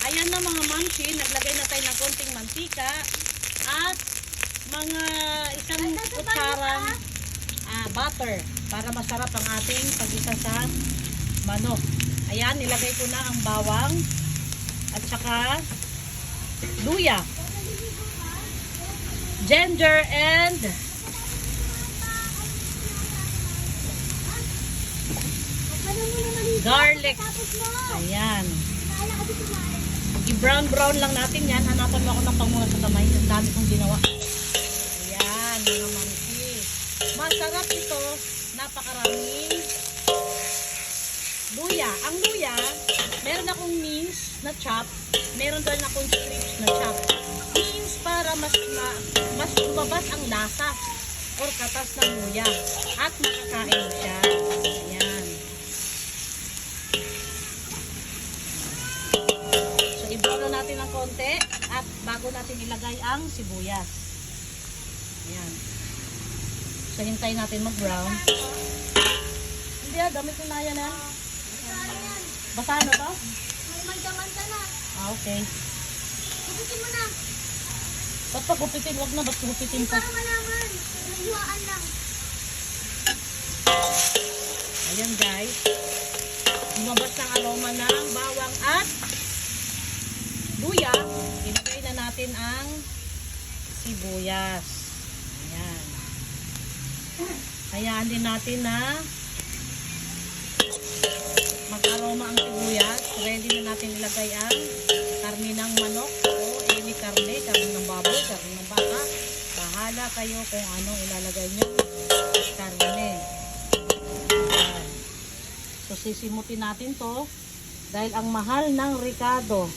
Ayan na mga mamsi, naglagay na tayo ng konting mantika at mga isang kutsarang butter para masarap ang ating pag-isa sa manok. Ayan, nilagay ko na ang bawang at saka luya, ginger and garlic. Ayan. I-brown lang natin yan. Hanapan mo ako ng pangmula sa kamay. Ang dami kong ginawa. Ayan, mga mamsi. Masarap ito. Napakaraming luya. Ang luya, meron akong mince na chop. Meron doon akong strips na chop. Mince para mas lumabas ang lasa or katas ng luya. At makakain siya. Ayan. I-brown na natin ng konti at bago natin ilagay ang sibuyas. Ayan. So, hintayin natin mag-brown. Hindi gamit ko na yan Basa na to? May manta na. Okay. Gupitin mo na. Ba't pa gupitin? Huwag na, ba't gupitin pa? Para malaman. Nahiwaan lang. Ayan guys. Lumabas ng aroma ng bawang at luya. Ilagay na natin ang sibuyas. Ayan. Hayaan din natin na mag-aroma ang sibuyas. Ready na natin ilagay ang karne ng manok o any karne ng baboy, karne ng baka. Bahala kayo kung anong ilalagay nyo karne. Ayan. So sisimutin natin to dahil ang mahal ng Ricardo.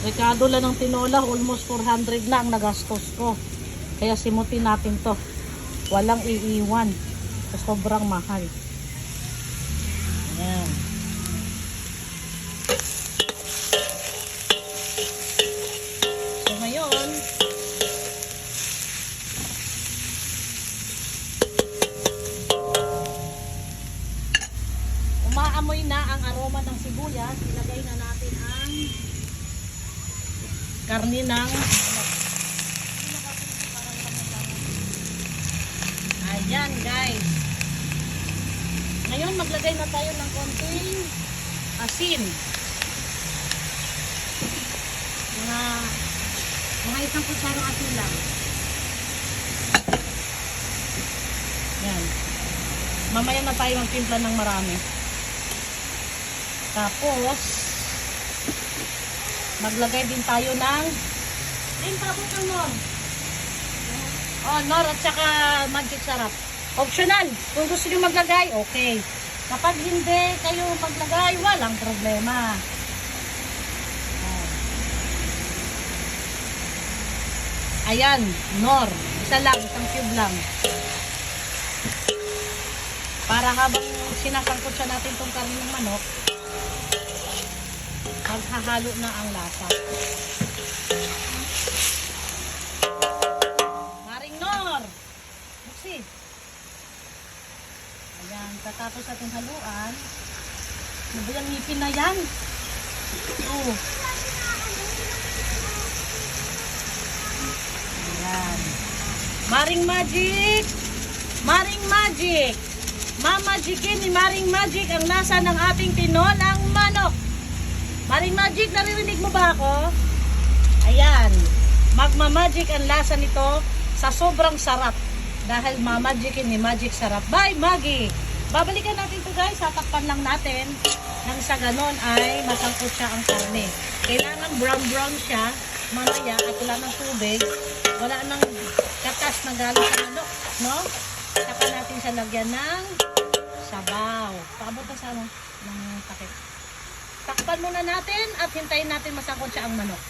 Ricardo lang ng tinola, almost 400 na ang nagastos ko. Kaya simutin natin to. Walang iiwan. Sobrang mahal. Ayan. So ngayon, umaamoy na ang aroma ng sibuyas. Ilagay na natin ang karni ng ayan guys. Ngayon maglagay na tayo ng konting asin. Mga isang kutsarang asin lang. Yan. Mamaya na tayo magtimpla ng marami. Tapos maglagay din tayo ng pabot ng nor. Nor at saka magic sarap. Optional. Kung gusto nyo maglagay, okay. Kapag hindi kayo maglagay, walang problema. Ayan, nor. Isa lang, isang cube lang. Para habang sinasangkot siya natin itong karne ng manok, maghahalo na ang lasa. Maring nor! Buksi. Ayan, katapos natin haluan. Ano ba yung ngipin na yan? Oh. Ayan. Maring Magic! Maring Magic! Mamagicin ni Maring Magic ang lasa ng ating tinolang manok. Maring Magic, naririnig mo ba ako? Ayan. Magmamagic ang lasa nito sa sobrang sarap. Dahil mamagicin ni Magic sarap. Bye, Maggie! Babalikan natin to guys. Tatakpan lang natin. Nang sa ganon ay masangkot siya ang karne. Kailangan brown siya. Mamaya at wala ng tubig. Wala ng katas na galing sa manok. No? Saka natin siya lagyan ng sabaw. Paabot na sa ng takip. Takpan muna natin at hintayin natin masangkot siya ang manok.